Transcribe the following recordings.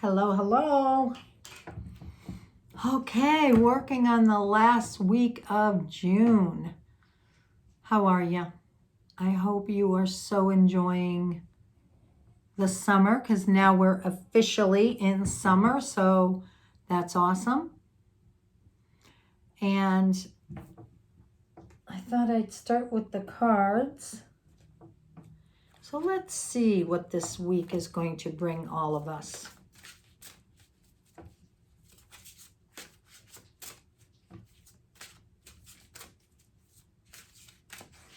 Hello, hello. Okay, working on the last week of June. How are you? I hope you are so enjoying the summer because now we're officially in summer, so that's awesome. And I thought I'd start with the cards. So let's see what this week is going to bring all of us.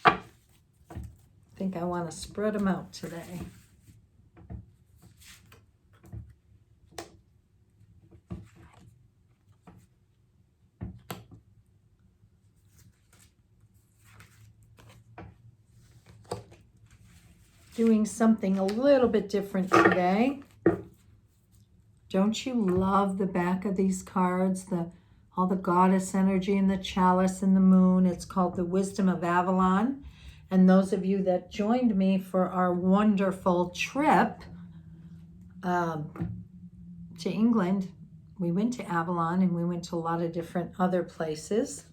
I think I want to spread them out today. Doing something a little bit different today. Don't you love the back of these cards? All the goddess energy and the chalice and the moon. It's called the Wisdom of Avalon. And those of you that joined me for our wonderful trip to England, we went to Avalon and we went to a lot of different other places.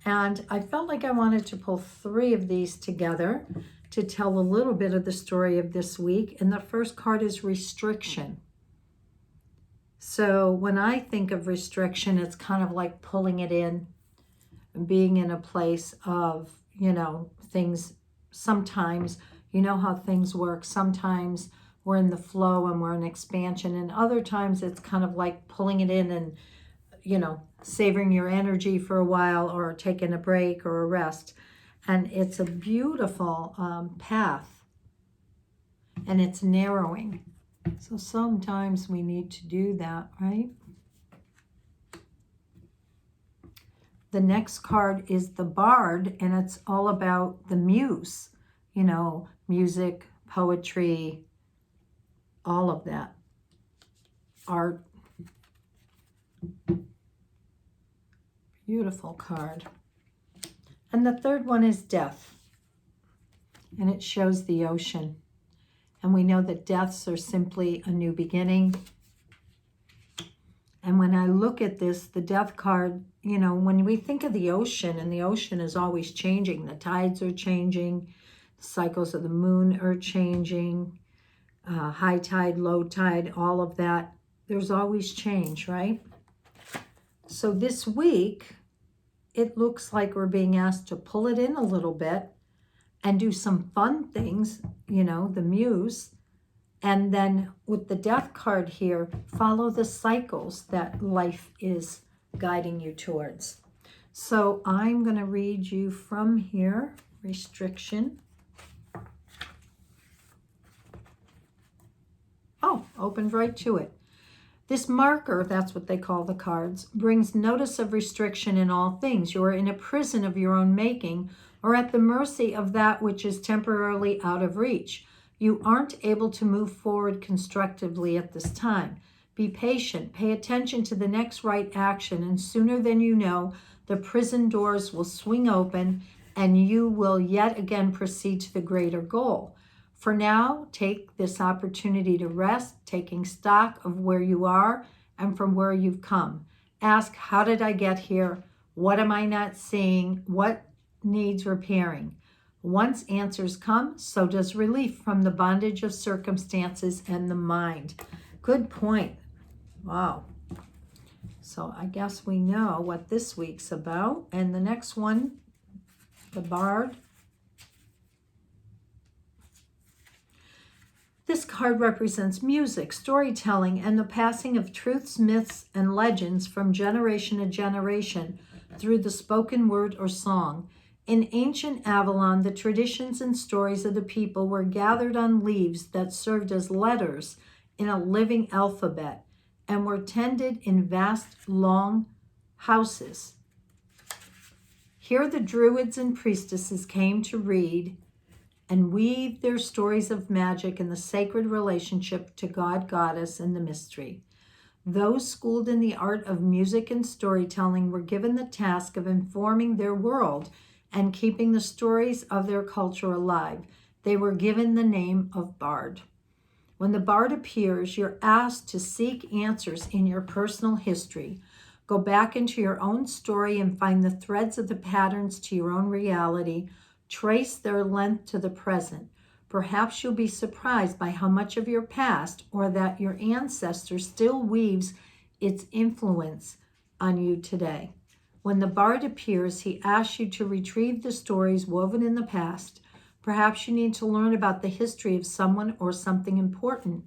And I felt like I wanted to pull 3 of these together to tell a little bit of the story of this week. And the first card is restriction. So when I think of restriction, it's kind of like pulling it in, being in a place of, things. Sometimes, you know how things work. Sometimes we're in the flow and we're in expansion. And other times it's kind of like pulling it in and, savoring your energy for a while or taking a break or a rest. And it's a beautiful path. And it's narrowing. So sometimes we need to do that, right? The next card is the Bard, and it's all about the muse, music, poetry, all of that. Art. Beautiful card. And the third one is death, and it shows the ocean. And we know that deaths are simply a new beginning. And when I look at this, the death card, when we think of the ocean, and the ocean is always changing, the tides are changing, the cycles of the moon are changing, high tide, low tide, all of that, there's always change, right? So this week, it looks like we're being asked to pull it in a little bit and do some fun things, the muse. And then with the death card here, follow the cycles that life is guiding you towards. So I'm going to read you from here, restriction. Oh, opened right to it. This marker, that's what they call the cards, brings notice of restriction in all things. You are in a prison of your own making, or at the mercy of that which is temporarily out of reach. You aren't able to move forward constructively at this time. Be patient, pay attention to the next right action, and sooner than you know, the prison doors will swing open and you will yet again proceed to the greater goal. For now, take this opportunity to rest, taking stock of where you are and from where you've come. Ask, how did I get here? What am I not seeing? What needs repairing? Once answers come, so does relief from the bondage of circumstances and the mind. Good point. Wow. So I guess we know what this week's about. And the next one, the Bard. This card represents music, storytelling, and the passing of truths, myths, and legends from generation to generation through the spoken word or song. In ancient Avalon, the traditions and stories of the people were gathered on leaves that served as letters in a living alphabet and were tended in vast, long houses. Here the druids and priestesses came to read and weave their stories of magic and the sacred relationship to God, Goddess, and the mystery. Those schooled in the art of music and storytelling were given the task of informing their world and keeping the stories of their culture alive. They were given the name of Bard. When the bard appears, you're asked to seek answers in your personal history. Go back into your own story and find the threads of the patterns to your own reality. Trace their length to the present. Perhaps you'll be surprised by how much of your past or that your ancestor still weaves its influence on you today. When the bard appears, he asks you to retrieve the stories woven in the past. Perhaps you need to learn about the history of someone or something important.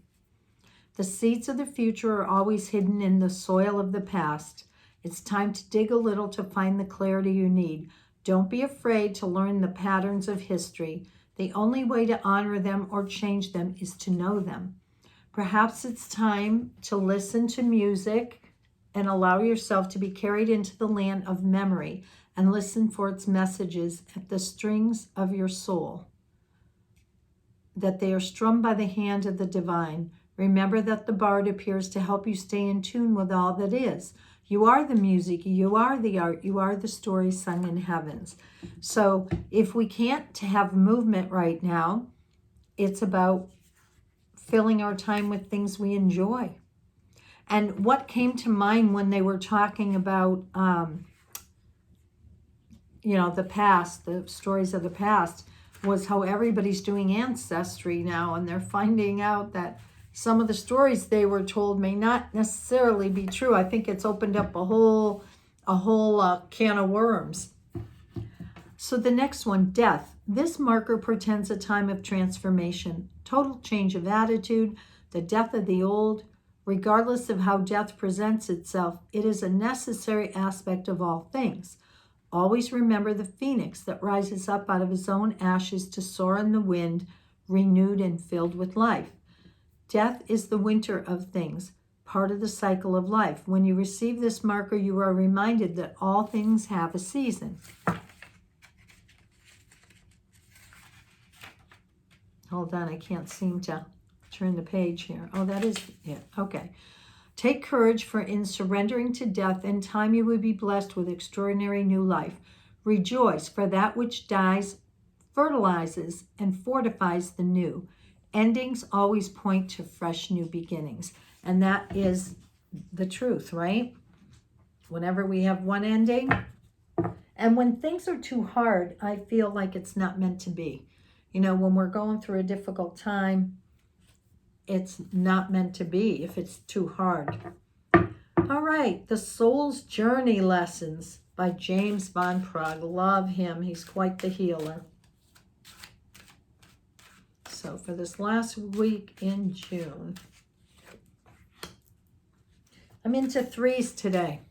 The seeds of the future are always hidden in the soil of the past. It's time to dig a little to find the clarity you need. Don't be afraid to learn the patterns of history. The only way to honor them or change them is to know them. Perhaps it's time to listen to music and allow yourself to be carried into the land of memory and listen for its messages at the strings of your soul, that they are strummed by the hand of the divine. Remember that the bard appears to help you stay in tune with all that is. You are the music, you are the art, you are the story sung in heavens. So if we can't have movement right now, it's about filling our time with things we enjoy. And what came to mind when they were talking about, the past, the stories of the past, was how everybody's doing ancestry now, and they're finding out that some of the stories they were told may not necessarily be true. I think it's opened up a whole can of worms. So the next one, death. This marker portends a time of transformation, total change of attitude, the death of the old. Regardless of how death presents itself, it is a necessary aspect of all things. Always remember the phoenix that rises up out of his own ashes to soar in the wind, renewed and filled with life. Death is the winter of things, part of the cycle of life. When you receive this marker, you are reminded that all things have a season. Hold on, I can't seem to turn the page here. Oh, that is it. Okay. Take courage, for in surrendering to death, in time you will be blessed with extraordinary new life. Rejoice, for that which dies fertilizes and fortifies the new. Endings always point to fresh new beginnings. And that is the truth, right? Whenever we have one ending, and when things are too hard, I feel like it's not meant to be. When we're going through a difficult time, it's not meant to be if it's too hard. All right, The Soul's Journey Lessons by James Van Praagh. Love him. He's quite the healer. So for this last week in June, I'm into threes today.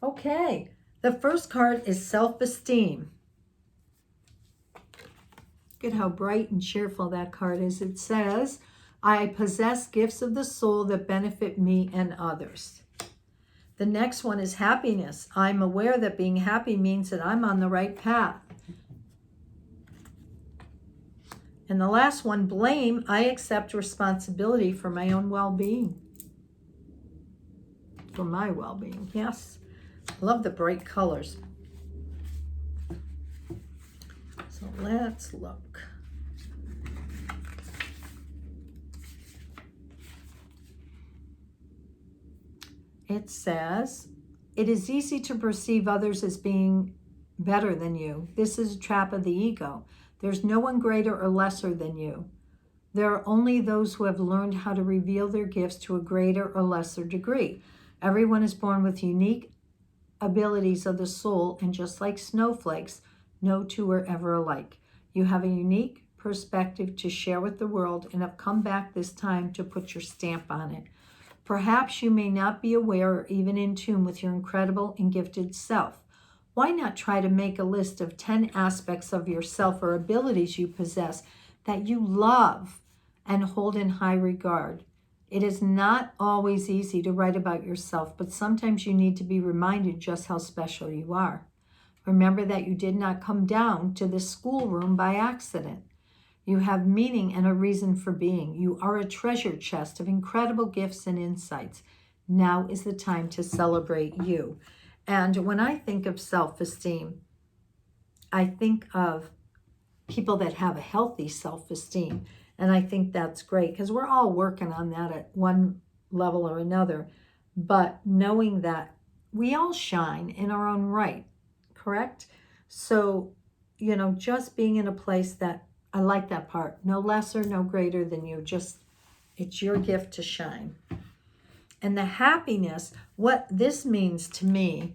Okay, the first card is self-esteem. Look at how bright and cheerful that card is. It says, I possess gifts of the soul that benefit me and others. The next one is happiness. I'm aware that being happy means that I'm on the right path. And the last one, blame. I accept responsibility for my own well-being. For my well-being, yes. Love the bright colors. So let's look. It says, it is easy to perceive others as being better than you. This is a trap of the ego. There's no one greater or lesser than you. There are only those who have learned how to reveal their gifts to a greater or lesser degree. Everyone is born with unique abilities of the soul, and just like snowflakes, no two are ever alike. You have a unique perspective to share with the world and have come back this time to put your stamp on it. Perhaps you may not be aware or even in tune with your incredible and gifted self. Why not try to make a list of 10 aspects of yourself or abilities you possess that you love and hold in high regard? It is not always easy to write about yourself, but sometimes you need to be reminded just how special you are. Remember that you did not come down to this schoolroom by accident. You have meaning and a reason for being. You are a treasure chest of incredible gifts and insights. Now is the time to celebrate you. And when I think of self-esteem, I think of people that have a healthy self-esteem. And I think that's great because we're all working on that at one level or another. But knowing that we all shine in our own right, correct? So, just being in a place that, I like that part, no lesser, no greater than you, just it's your gift to shine. And the happiness, what this means to me,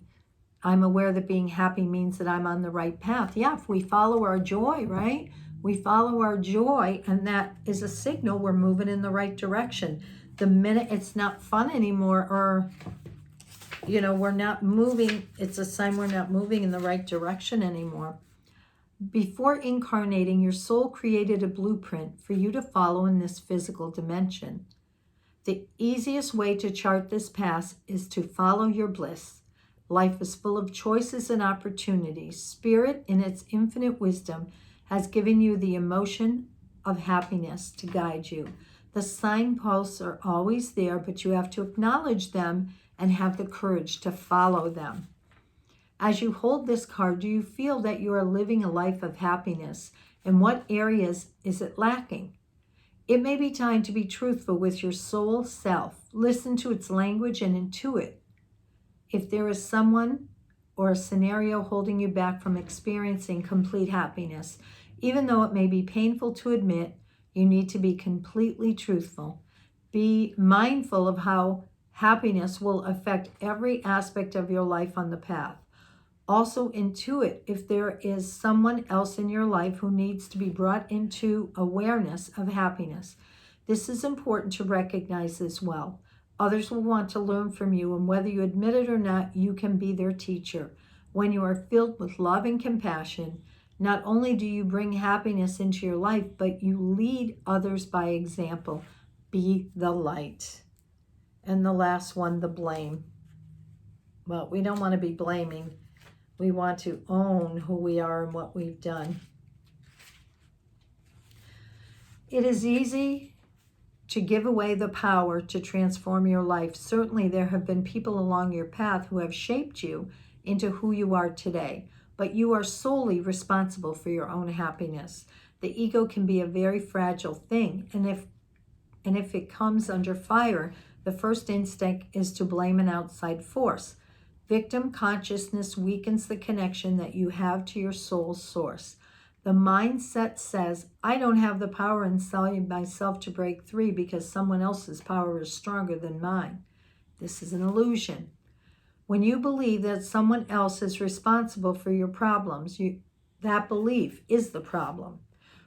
I'm aware that being happy means that I'm on the right path. Yeah, if we follow our joy, right? We follow our joy, and that is a signal we're moving in the right direction. The minute it's not fun anymore, or, we're not moving, it's a sign we're not moving in the right direction anymore. Before incarnating, your soul created a blueprint for you to follow in this physical dimension. The easiest way to chart this path is to follow your bliss. Life is full of choices and opportunities. Spirit, in its infinite wisdom, has given you the emotion of happiness to guide you. The signposts are always there, but you have to acknowledge them and have the courage to follow them. As you hold this card, do you feel that you are living a life of happiness? In what areas is it lacking? It may be time to be truthful with your soul self. Listen to its language and intuit. If there is someone or a scenario holding you back from experiencing complete happiness, even though it may be painful to admit, you need to be completely truthful. Be mindful of how happiness will affect every aspect of your life on the path. Also intuit if there is someone else in your life who needs to be brought into awareness of happiness. This is important to recognize as well. Others will want to learn from you, and whether you admit it or not, you can be their teacher. When you are filled with love and compassion, not only do you bring happiness into your life, but you lead others by example. Be the light. And the last one, the blame. Well, we don't want to be blaming. We want to own who we are and what we've done. It is easy to give away the power to transform your life. Certainly, there have been people along your path who have shaped you into who you are today, but you are solely responsible for your own happiness. The ego can be a very fragile thing, and if it comes under fire, the first instinct is to blame an outside force. Victim consciousness weakens the connection that you have to your soul's source. The mindset says, I don't have the power inside myself to break free because someone else's power is stronger than mine. This is an illusion. When you believe that someone else is responsible for your problems, that belief is the problem.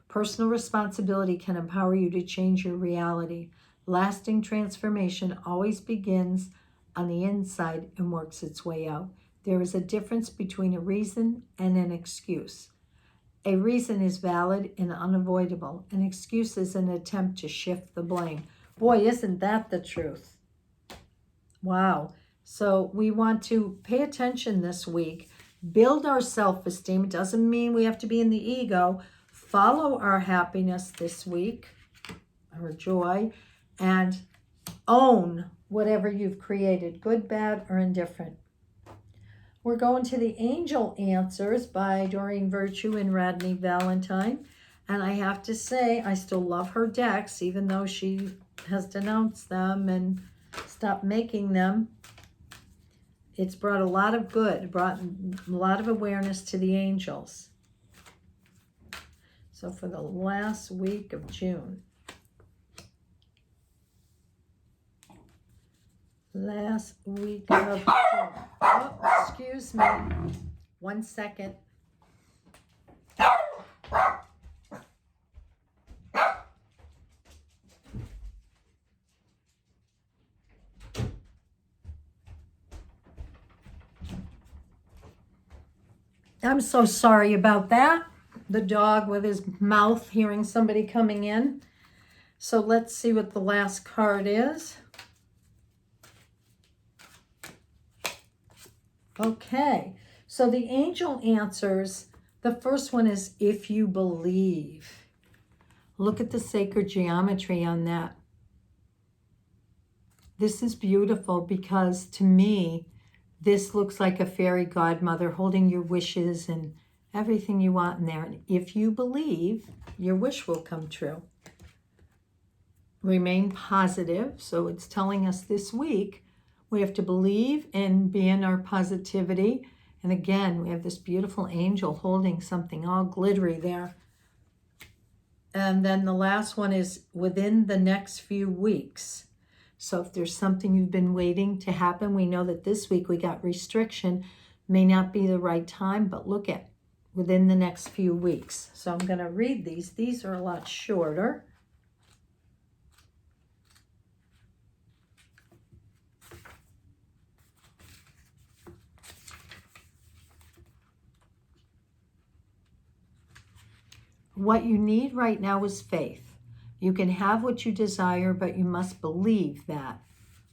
Personal responsibility can empower you to change your reality. Lasting transformation always begins on the inside and works its way out. There is a difference between a reason and an excuse. A reason is valid and unavoidable. An excuse is an attempt to shift the blame. Boy, isn't that the truth? Wow. So we want to pay attention this week, build our self-esteem. It doesn't mean we have to be in the ego. Follow our happiness this week, our joy, and own whatever you've created, good, bad, or indifferent. We're going to the Angel Answers by Doreen Virtue and Radney Valentine. And I have to say, I still love her decks, even though she has denounced them and stopped making them. It's brought a lot of good, brought a lot of awareness to the angels. So for the last week of June. Last week of June. Oh, excuse me. 1 second. I'm so sorry about that. The dog with his mouth hearing somebody coming in. So let's see what the last card is. Okay, so the angel answers, the first one is if you believe. Look at the sacred geometry on that. This is beautiful because to me, this looks like a fairy godmother holding your wishes and everything you want in there. And if you believe, your wish will come true. Remain positive. So it's telling us this week we have to believe and be in our positivity. And again, we have this beautiful angel holding something all glittery there. And then the last one is within the next few weeks. So if there's something you've been waiting to happen, we know that this week we got restriction. May not be the right time, but look at within the next few weeks. So I'm going to read these. These are a lot shorter. What you need right now is faith. You can have what you desire, but you must believe that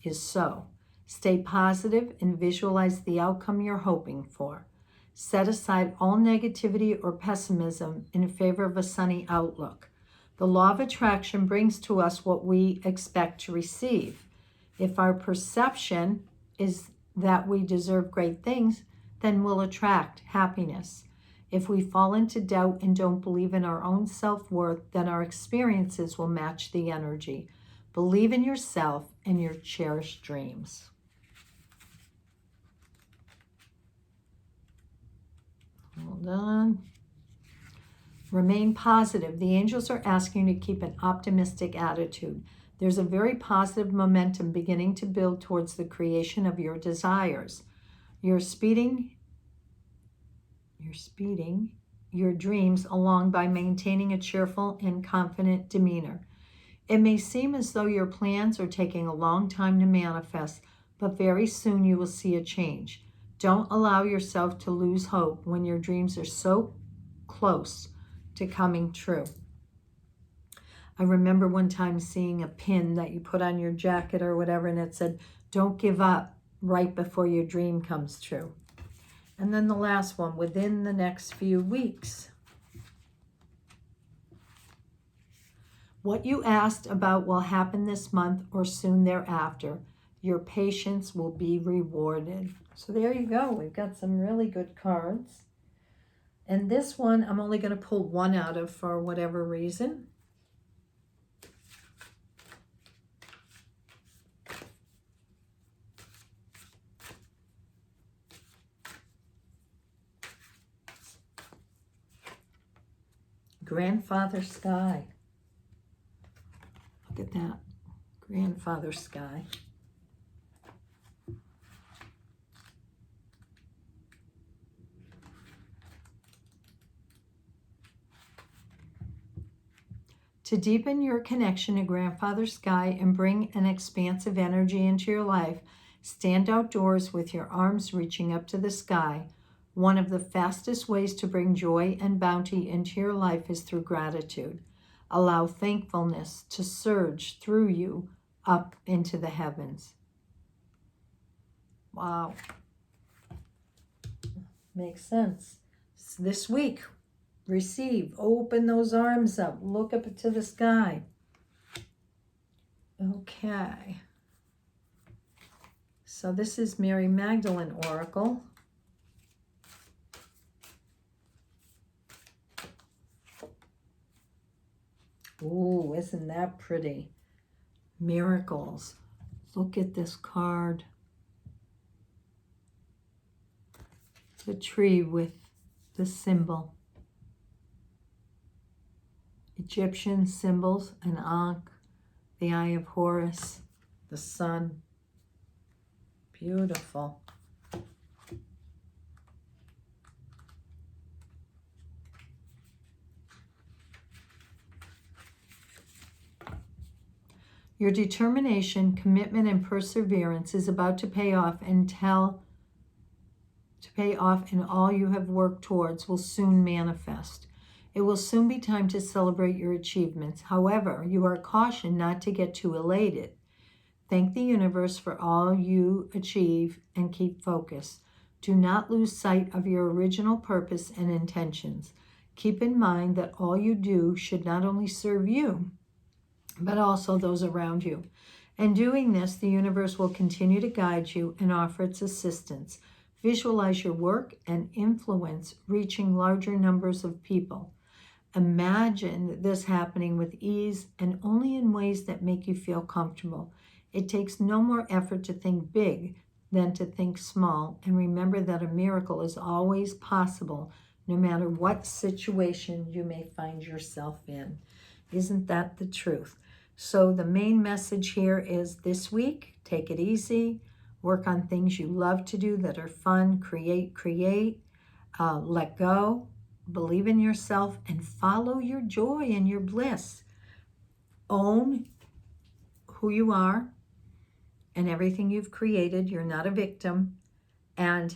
is so. Stay positive and visualize the outcome you're hoping for. Set aside all negativity or pessimism in favor of a sunny outlook. The law of attraction brings to us what we expect to receive. If our perception is that we deserve great things, then we'll attract happiness. If we fall into doubt and don't believe in our own self-worth, then our experiences will match the energy. Believe in yourself and your cherished dreams. Hold on. Remain positive. The angels are asking you to keep an optimistic attitude. There's a very positive momentum beginning to build towards the creation of your desires. You're speeding your dreams along by maintaining a cheerful and confident demeanor. It may seem as though your plans are taking a long time to manifest, but very soon you will see a change. Don't allow yourself to lose hope when your dreams are so close to coming true. I remember one time seeing a pin that you put on your jacket or whatever, and it said, "Don't give up right before your dream comes true." And then the last one, within the next few weeks. What you asked about will happen this month or soon thereafter. Your patience will be rewarded. So there you go. We've got some really good cards. And this one, I'm only going to pull one out of for whatever reason. Grandfather Sky. Look at that. Grandfather Sky. To deepen your connection to Grandfather Sky and bring an expansive energy into your life, stand outdoors with your arms reaching up to the sky. One of the fastest ways to bring joy and bounty into your life is through gratitude. Allow thankfulness to surge through you up into the heavens. Wow. Makes sense. This week, receive, open those arms up, look up to the sky. Okay. So this is Mary Magdalene Oracle. Ooh, isn't that pretty? Miracles. Look at this card. The tree with the symbol. Egyptian symbols, an Ankh, the Eye of Horus, the sun. Beautiful. Your determination, commitment, and perseverance is about to pay off, and all you have worked towards will soon manifest. It will soon be time to celebrate your achievements. However, you are cautioned not to get too elated. Thank the universe for all you achieve and keep focused. Do not lose sight of your original purpose and intentions. Keep in mind that all you do should not only serve you, but also those around you. And doing this, the universe will continue to guide you and offer its assistance. Visualize your work and influence reaching larger numbers of people. Imagine this happening with ease and only in ways that make you feel comfortable. It takes no more effort to think big than to think small. And remember that a miracle is always possible, no matter what situation you may find yourself in. Isn't that the truth? So the main message here is this week, take it easy, work on things you love to do that are fun, create, let go, believe in yourself, and follow your joy and your bliss. Own who you are and everything you've created. You're not a victim. And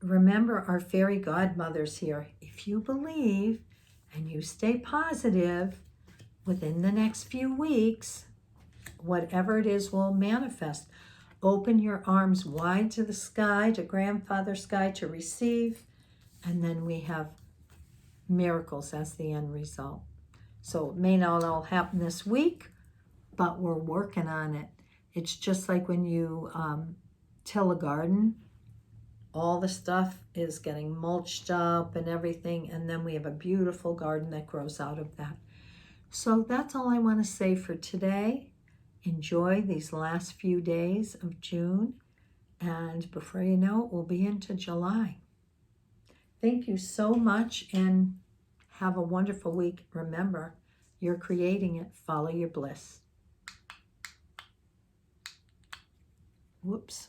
remember our fairy godmothers here. If you believe and you stay positive, within the next few weeks, whatever it is will manifest. Open your arms wide to the sky, to Grandfather Sky, to receive. And then we have miracles as the end result. So it may not all happen this week, but we're working on it. It's just like when you till a garden, all the stuff is getting mulched up and everything, and then we have a beautiful garden that grows out of that. So that's all I want to say for today. Enjoy these last few days of June, and before you know it, we'll be into July. Thank you so much, and have a wonderful week. Remember, you're creating it. Follow your bliss. Whoops.